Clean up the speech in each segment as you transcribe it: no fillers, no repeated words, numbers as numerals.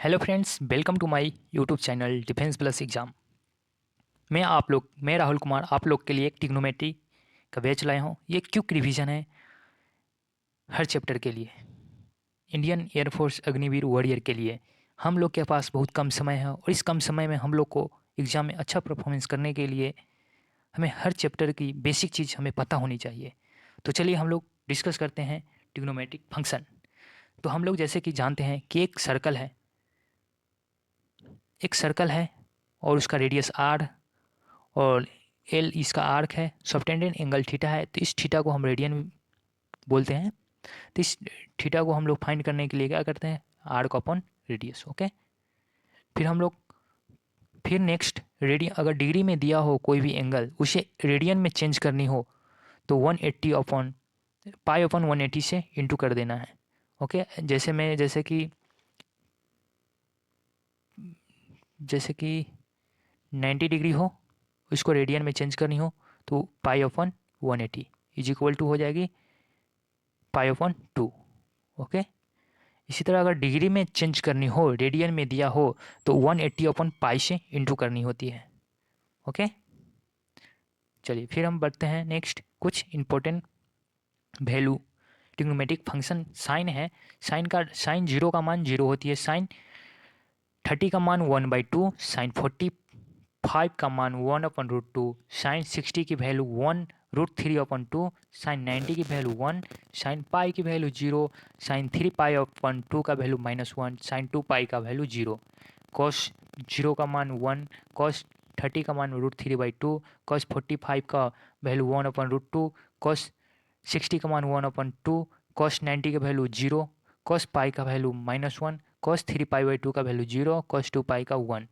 Hello friends, welcome to my YouTube channel defence plus exam. मैं राहुल कुमार आप लोग के लिए एक ट्रिग्नोमेट्री का बैच लाया हूँ। ये क्विक रिवीजन है हर चैप्टर के लिए। इंडियन एयरफोर्स अग्निवीर वॉरियर के लिए हम लोग के पास बहुत कम समय है और इस कम समय में हम लोग को एग्ज़ाम में अच्छा परफॉर्मेंस करने के लिए हमें हर चैप्टर की बेसिक चीज़ हमें पता होनी चाहिए। तो चलिए हम लोग डिस्कस करते हैं ट्रिग्नोमेट्रिक फंक्शन। तो हम लोग जैसे कि जानते हैं कि एक सर्कल है और उसका रेडियस आर और एल इसका आर्क है, सबटेंडेंट एंगल थीटा है, तो इस थीटा को हम रेडियन बोलते हैं। तो इस थीटा को हम लोग फाइंड करने के लिए क्या करते हैं, आर्क अपॉन रेडियस। ओके, फिर हम लोग फिर नेक्स्ट रेडियन, अगर डिग्री में दिया हो कोई भी एंगल उसे रेडियन में चेंज करनी हो तो 180 अपॉन पाई अपॉन 180 से इंटू कर देना है। ओके, जैसे कि 90 डिग्री हो, इसको रेडियन में चेंज करनी हो तो pi upon 180 is equal to हो जाएगी पाई अपॉन 2। ओके, इसी तरह अगर डिग्री में चेंज करनी हो, रेडियन में दिया हो तो 180 अपॉन पाई से इंटू करनी होती है। ओके, चलिए फिर हम बढ़ते हैं नेक्स्ट कुछ important value. Trigonometric function sine है, साइन 0 का मान 0 होती है, साइन 30 का मान 1/2, साइन 45 का मान 1/√2, साइन 60 की वैल्यू 1√3/2, साइन 90 की वैल्यू 1, साइन पाई की वैल्यू 0, साइन 3 पाई/2 का वैल्यू -1, साइन 2 पाई का वैल्यू 0, कॉस 0 का मान 1, कॉस 30 का मान √3/2, कॉस 45 का वैल्यू 1/√2, कॉस 60 का मान 1/2, कॉस 90 का वैल्यू 0, कॉस पाई का वैल्यू -1, कॉस 3 पाई/2 का वैल्यू 0, कॉस 2 पाई का 1,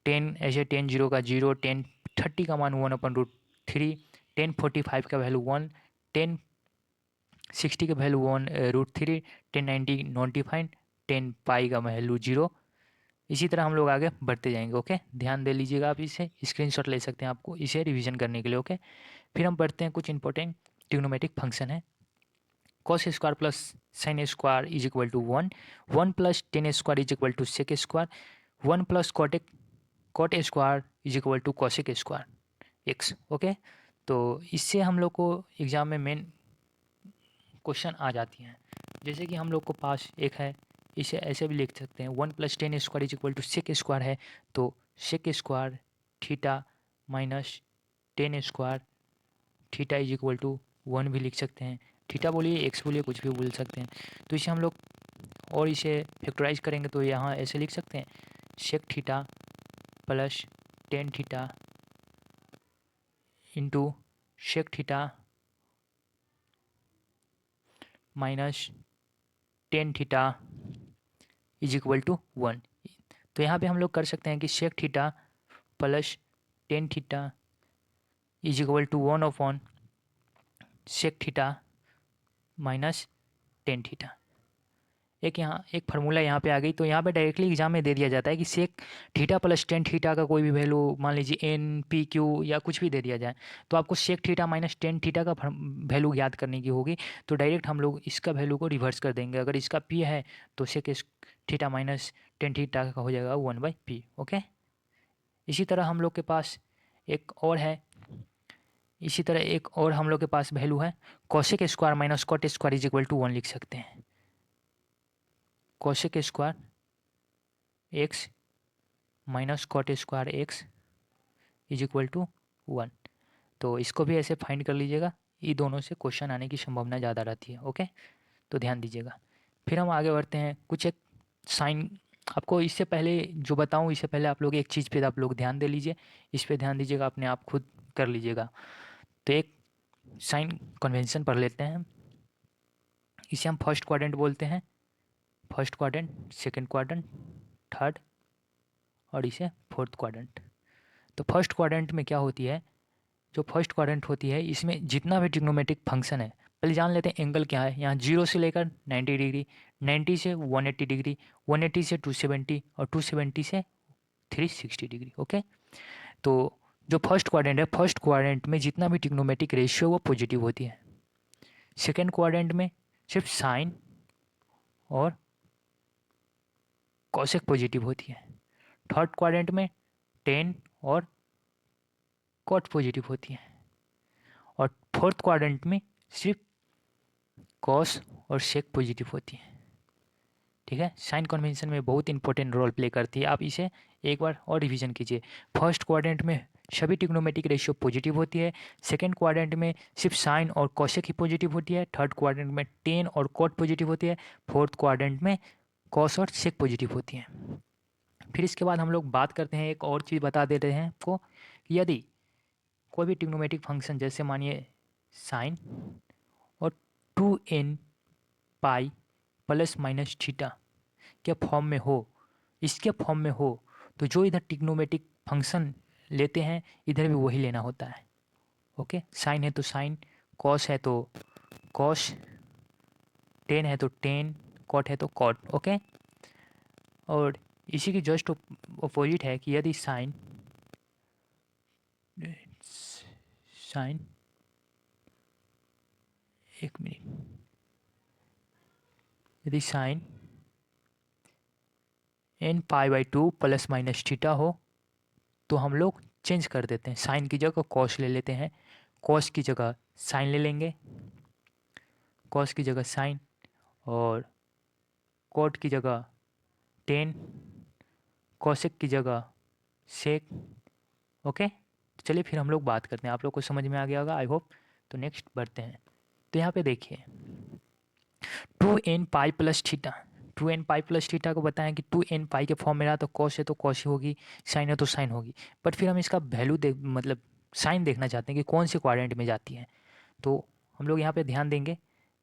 टेन ऐसे टेन 0 का 0, टेन 30 का मान 1/√3, टेन 45 का वैल्यू 1, टेन 60 का वैल्यू 1√3, टेन 90 नोटिफाइड, टेन पाई का वैल्यू 0। इसी तरह हम लोग आगे बढ़ते जाएंगे। ओके, ध्यान दे लीजिएगा, आप इसे स्क्रीनशॉट ले सकते हैं आपको इसे रिवीजन करने के लिए। ओके, फिर हम बढ़ते हैं कुछ इंपॉर्टेंट ट्रिग्नोमेट्रिक फंक्शन है। Cos square plus sine square is equal to 1, 1 plus tan square is equal to sec square, 1 plus cot square is equal to cosec square x. Okay, तो इससे हम लोग को एग्ज़ाम में मेन क्वेश्चन आ जाती हैं। जैसे कि हम लोग को पास एक है, इसे ऐसे भी लिख सकते हैं, 1 plus tan square is equal to sec square है, तो sec square theta minus tan square theta is equal to 1 भी लिख सकते हैं। थीटा बोलिए, एक्स बोलिए, कुछ भी बोल सकते हैं। तो इसे हम लोग और इसे फैक्टराइज करेंगे तो यहाँ ऐसे लिख सकते हैं, sec theta plus tan theta into sec theta minus tan theta is equal to 1। तो यहाँ पे हम लोग कर सकते हैं कि sec theta plus tan theta is equal to 1/, sec theta minus tan theta. एक फार्मूला यहाँ पे आ गई, तो यहाँ पे डायरेक्टली एग्जाम में दे दिया जाता है कि sec theta plus tan theta का कोई भी वैल्यू, मान लीजिए एन पी क्यू या कुछ भी दे दिया जाए, तो आपको sec theta minus tan theta का वैल्यू याद करने की होगी। तो डायरेक्ट हम लोग इसका वैल्यू को रिवर्स कर देंगे। अगर इसका पी है तो sec theta minus tan theta का हो जाएगा 1/p। ओके, इसी तरह हम लोग के पास एक और है, इसी तरह एक और हम लोग के पास वैल्यू है, cosec square minus cot square is equal to 1 लिख सकते हैं। Cosec square x minus cot square x is equal to 1। तो इसको भी ऐसे फाइंड कर लीजिएगा, ये दोनों से क्वेश्चन आने की संभावना ज़्यादा रहती है। ओके, तो ध्यान दीजिएगा। फिर हम आगे बढ़ते हैं, कुछ एक साइन, आपको इससे पहले जो बताऊं, इससे पहले आप लोग एक चीज़ पे आप लोग ध्यान दे लीजिए, इस पे ध्यान दीजिएगा, अपने आप खुद कर लीजिएगा। तो एक साइन कन्वेंशन पढ़ लेते हैं। इसे हम फर्स्ट क्वाड्रेंट बोलते हैं, first quadrant, second quadrant, third और इसे फोर्थ क्वाड्रेंट। तो फर्स्ट क्वाड्रेंट में क्या होती है, जो फर्स्ट क्वाड्रेंट होती है इसमें जितना भी ट्रिग्नोमेट्रिक फंक्शन है, पहले जान लेते हैं एंगल क्या है। यहाँ 0 से लेकर 90 डिग्री, 90 से 180 डिग्री, 180 से 270 और 270 से 360 डिग्री। ओके, तो जो फर्स्ट क्वाड्रेंट है, फर्स्ट क्वाड्रेंट में जितना भी ट्रिग्नोमेट्रिक रेशियो वो पॉजिटिव होती है। सेकेंड क्वाड्रेंट में सिर्फ साइन और कॉसेक पॉजिटिव होती है। थर्ड क्वाड्रेंट में टेन और कॉट पॉजिटिव होती है। और फोर्थ क्वाड्रेंट में सिर्फ कॉस और सेक पॉजिटिव होती है। ठीक है, साइन कन्वेंशन में बहुत इंपॉर्टेंट रोल प्ले करती है। आप इसे एक बार और रिवीजन कीजिए। फर्स्ट क्वाड्रेंट में सभी ट्रिग्नोमेट्रिक रेशियो पॉजिटिव होती है। सेकंड क्वाड्रेंट में सिर्फ साइन और कॉसेक ही पॉजिटिव होती है। थर्ड क्वाड्रेंट में टेन और कॉट पॉजिटिव होती है। फोर्थ क्वाड्रेंट में कॉस और सेक पॉजिटिव होती है। फिर इसके बाद हम लोग बात करते हैं, एक और चीज़ बता देते हैं आपको कि यदि कोई भी ट्रिग्नोमेट्रिक फंक्शन जैसे मानिए साइन और 2n pi plus minus theta के फॉर्म में हो, इसके फॉर्म में हो, तो जो इधर ट्रिग्नोमेट्रिक फंक्शन लेते हैं इधर भी वही लेना होता है। ओके, साइन है तो साइन, कॉस है तो कॉस, टेन है तो टेन, कॉट है तो कॉट। ओके, और इसी की जस्ट अपोजिट है कि यदि साइन साइन एक मिनट, यदि sine n pi by 2 plus minus theta हो तो हम लोग चेंज कर देते हैं। साइन की जगह कॉस ले लेते हैं, कॉस की जगह साइन ले लेंगे, कॉस की जगह साइन, और कॉट की जगह टेन, कॉसेक की जगह सेक। ओके, तो चलिए फिर हम लोग बात करते हैं। आप लोग को समझ में आ गया होगा आई होप। तो नेक्स्ट बढ़ते हैं। तो यहाँ पे देखिए 2n pi plus theta, 2n pi plus theta को बताएं कि 2n पाई के फॉर्म में रहा तो कॉस है तो कॉस ही होगी, साइन है तो साइन होगी। बट फिर हम इसका वैल्यू देख मतलब साइन देखना चाहते हैं कि कौन से क्वाड्रेंट में जाती है। तो हम लोग यहाँ पे ध्यान देंगे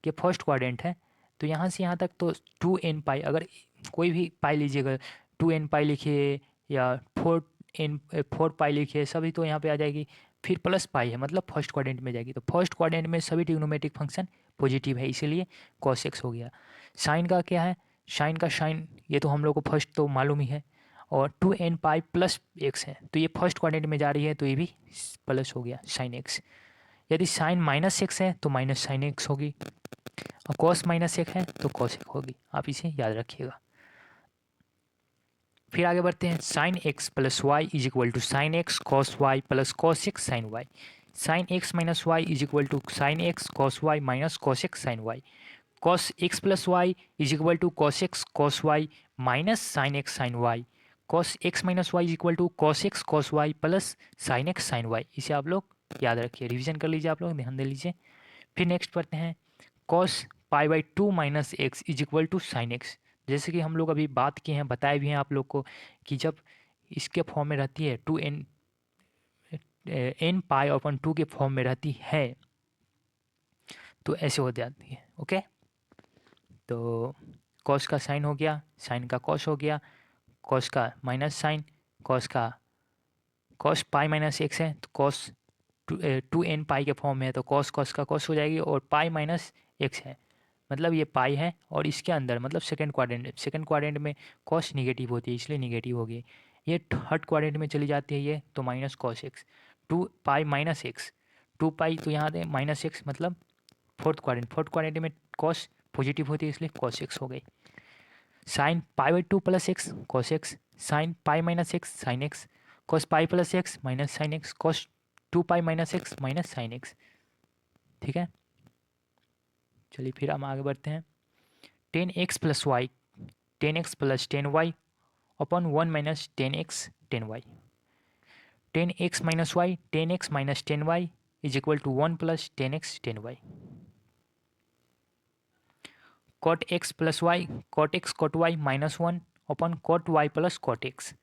कि फर्स्ट क्वाड्रेंट है, तो यहाँ से यहाँ तक तो 2n पाई, अगर कोई भी पाई लीजिएगा, 2n पाई लिखिए या 4 पाई लिखिए, सभी तो यहाँ पे आ जाएगी। फिर प्लस पाई है मतलब फर्स्ट क्वाड्रेंट में जाएगी, तो फर्स्ट क्वाड्रेंट में सभी ट्रिग्नोमेट्रिक फंक्शन पॉजिटिव है, इसीलिए cos x हो गया। साइन का क्या है, साइन का साइन ये तो हम लोग को फर्स्ट तो मालूम ही है, और 2n पाई प्लस एक्स है, तो ये फर्स्ट क्वाड्रेंट में जा रही है तो ये भी प्लस हो गया साइन एक्स। यदि साइन माइनस एक्स है तो माइनस साइन एक्स होगी, और कॉस माइनस एक है तो कॉस एक होगी। आप इसे याद रखिएगा। फिर आगे बढ़ते हैं। Sine x plus y is equal to sine x cos y plus cos x sine y. Sine x minus y is equal to sine x cos y minus cos x sine y. Cos x plus y is equal to cos x cos y minus sine x sine y. Cos x minus y is equal to cos x cos y plus sine x sine y. इसे आप लोग याद रखिए, revision कर लीजिए, आप लोग ध्यान दे लीजिए। फिर नेक्स्ट पढ़ते हैं cos pi by 2 minus x is equal to sine x. जैसे कि हम लोग अभी बात किए हैं, बताए भी हैं आप लोग को कि जब इसके फॉर्म में रहती है 2n n पाई अपन 2 के फॉर्म में रहती है तो ऐसे हो जाती है। ओके, तो कॉस का साइन हो गया, साइन का कॉस हो गया, कॉस का माइनस साइन, कॉस का कॉस पाई माइनस एक्स है तो कॉस 2n पाई के फॉर्म में है तो कॉस कॉस का कॉस हो जाएगी, और पाई माइनस एक्स है मतलब ये पाई है, और इसके अंदर मतलब सेकंड क्वाड्रेंट में कॉस निगेटिव होती है इसलिए निगेटिव होगी। ये थर्ड क्वाड्रेंट में चली जाती है ये तो minus cos x, 2 pi minus x, 2 पाई तो यहाँ दे माइनस एक्स मतलब फोर्थ क्वाड्रेंट में कॉस पॉजिटिव होती है इसलिए कॉस एक्स हो गई। Sine pi by 2 plus x cos x, sine pi minus x sign x, cos pi plus x minus sine x, cos 2 pi minus x minus sine x. ठीक है, चलिए फिर हम आगे बढ़ते हैं। 10x plus Y, 10x plus 10y upon 1 minus 10x 10y। 10x minus y, 10x minus 10y is equal to 1 plus 10x 10y। Cot x plus y, cot x cot y minus 1 upon cot y plus cot x।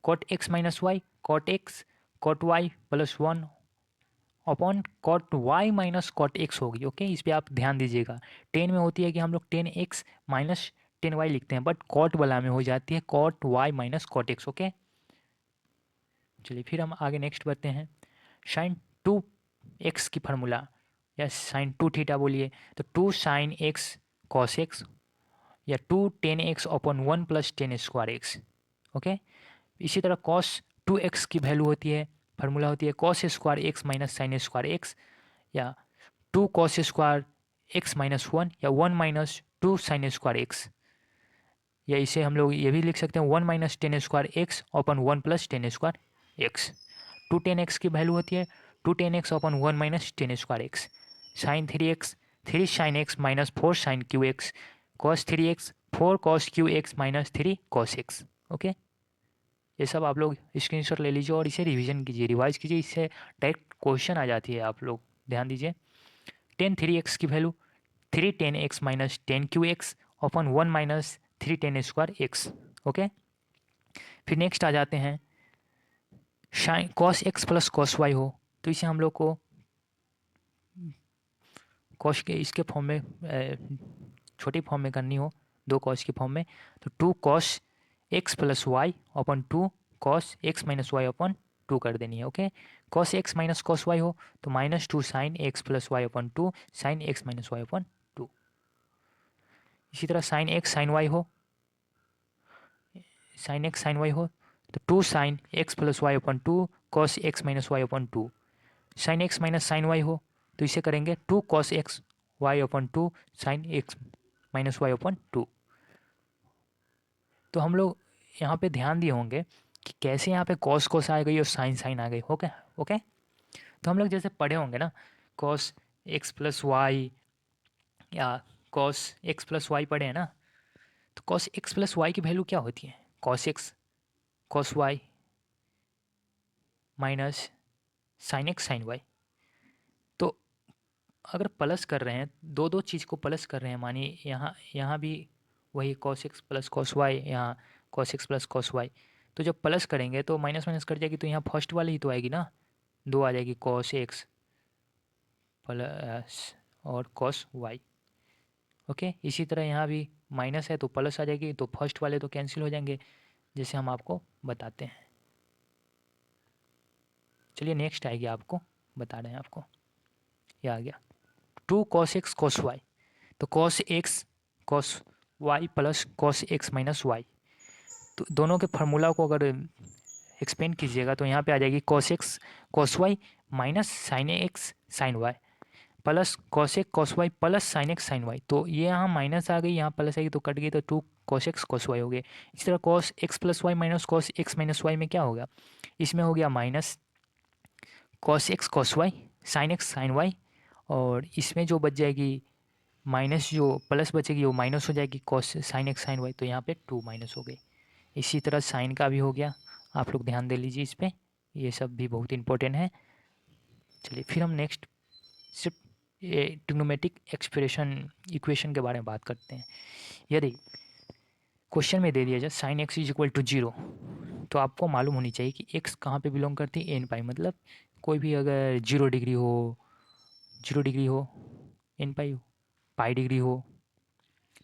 Cot x minus y, cot x cot y plus 1 upon cot y minus cot x होगी। Okay, इस पर आप ध्यान दीजिएगा। 10 में होती है कि हम लोग 10x माइनस 10y लिखते हैं, बट कॉट वाला में हो जाती है cot y minus cot x। Okay, चलिए फिर हम आगे नेक्स्ट बढ़ते हैं। साइन 2x की फार्मूला या साइन 2 थीटा बोलिए तो 2 साइन एक्स कॉस एक्स या 2 10x upon 1 plus 10 square x. Okay, इसी तरह कॉस 2x की वैल्यू होती है, फार्मूला होती है cos square x minus sine square x, या 2 कॉस स्क्वायर एक्स माइनस 1 या 1 माइनस 2 साइन स्क्वायर एक्स। या इसे हम लोग ये भी लिख सकते हैं 1 minus tan square x upon 1 plus tan square x. 2 10 x की वैल्यू होती है 2 10 x upon 1 minus tan square x. Sine 3x 3 sine x minus 4 sine cube x. Cos 3x 4 cos cube x minus 3 cos x. Okay, ये सब आप लोग screenshot ले लीजिए और इसे रिवीजन कीजिए, रिवाइज कीजिए, इससे डायरेक्ट क्वेश्चन आ जाती है। आप लोग ध्यान दीजिए। टेन 3x की value 3 10 x minus 10 q x upon 1 minus 3 10 square x। Okay, फिर नेक्स्ट आ जाते हैं sine cos x plus cos y हो तो इसे हम लोग को कॉस के इसके फॉर्म में छोटी फॉर्म में करनी हो, 2 कॉस के फॉर्म में, तो 2 cos x plus y upon 2 cos x minus y upon 2 कर देनी है। Okay, cos x minus cos y हो तो -2 sine x plus y upon 2 sine x minus y upon 2। इसी तरह साइन x साइन वाई हो, साइन x साइन वाई हो तो 2 sine x plus y upon 2 cos x minus y upon 2। Sine x minus sign y हो तो इसे करेंगे 2 cos x Y upon 2 sine x minus y upon 2। तो हम लोग यहाँ पे ध्यान दिए होंगे कि कैसे यहाँ पे कॉस कॉस आ गई और साइन साइन आ गई। ओके ओके, तो हम लोग जैसे पढ़े होंगे ना, कॉस एक्स प्लस वाई या कॉस एक्स प्लस वाई पढ़े हैं ना, तो कॉस एक्स प्लस वाई की वैल्यू क्या होती है? Cos x cos y minus sine x sine y. तो अगर प्लस कर रहे हैं, दो दो चीज़ को प्लस कर रहे हैं, मानिए यहाँ भी वही cos x plus cos y, यहाँ cos x plus cos y, तो जब प्लस करेंगे तो माइनस माइनस कट जाएगी, तो यहाँ फर्स्ट वाली ही तो आएगी ना, 2 आ जाएगी कॉस एक्स प्लस और कॉस वाई। ओके, इसी तरह यहाँ भी माइनस है तो प्लस आ जाएगी, तो फर्स्ट वाले तो कैंसिल हो जाएंगे, जैसे हम आपको बताते हैं। चलिए नेक्स्ट आएगी, आपको बता रहे हैं आपको, ये आ गया 2 कॉस एक्स कॉस वाई। तो cos x cos y plus cos x minus y, तो दोनों के फार्मूला को अगर एक्सपेंड कीजिएगा तो यहाँ पे आ जाएगी cos x cos y minus sine x sine y plus cos x cos y plus sine x sine y. तो ये यहाँ माइनस आ गई, यहाँ प्लस आएगी तो कट गई, तो 2 कॉस एक्स कॉस वाई हो गए। इसी तरह cos x plus y minus cos x minus y में क्या होगा, इसमें हो गया minus cos x cos y sine x sine y, और इसमें जो बच जाएगी माइनस, जो प्लस बचेगी वो माइनस हो जाएगी cos sine x sine y, तो यहाँ पे 2 माइनस हो गई। इसी तरह साइन का भी हो गया, आप लोग ध्यान दे लीजिए इस पर, ये सब भी बहुत इंपॉर्टेंट है। चलिए फिर हम नेक्स्ट सिर्फ ये ट्रिग्नोमेट्रिक एक्सप्रेशन इक्वेशन के बारे में बात करते हैं। यदि क्वेश्चन में दे दिया जाए sine x is equal to 0, तो आपको मालूम होनी चाहिए कि एक्स कहाँ पे बिलोंग करती है, एन पाई, मतलब कोई भी अगर 0 डिग्री हो, 0 डिग्री हो, एन पाई हो, पाई डिग्री हो,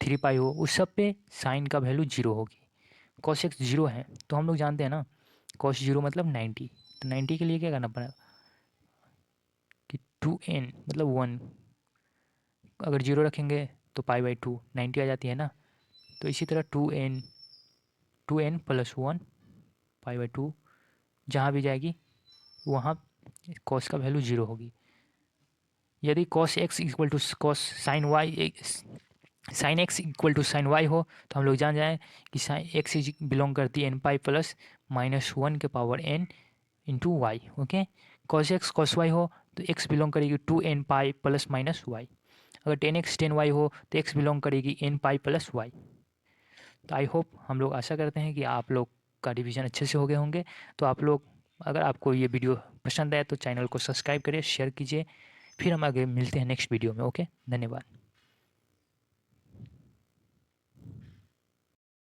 3 पाई हो, उस सब पे साइन का वैल्यू 0 होगी। कॉस एक्स 0 है तो हम लोग जानते हैं ना, कॉस 0 मतलब 90, तो 90 के लिए क्या करना पड़ेगा कि 2n मतलब 1, अगर 0 रखेंगे तो पाई बाई 2 90 आ जाती है ना, तो इसी तरह 2n प्लस 1 पाई बाई 2 जहाँ भी जाएगी वहाँ कॉस का वैल्यू 0 होगी। यदि cos x equal to cos sine y, sine x equal to sine y हो, तो हम लोग जान जाएँ कि साइन एक्स इज बिलोंग करती है एन पाई प्लस -1 के power n into y. Okay, cos x cos y हो तो एक्स बिलोंग करेगी 2n pi plus minus Y. अगर 10x 10y हो तो एक्स बिलोंग करेगी n पाई प्लस वाई। तो आई होप, हम लोग आशा करते हैं कि आप लोग का रिवीजन अच्छे से हो गए होंगे। तो आप लोग, अगर आपको ये वीडियो पसंद आए तो चैनल को सब्सक्राइब करिए, शेयर कीजिए। फिर हम आगे मिलते हैं नेक्स्ट वीडियो में। ओके, धन्यवाद।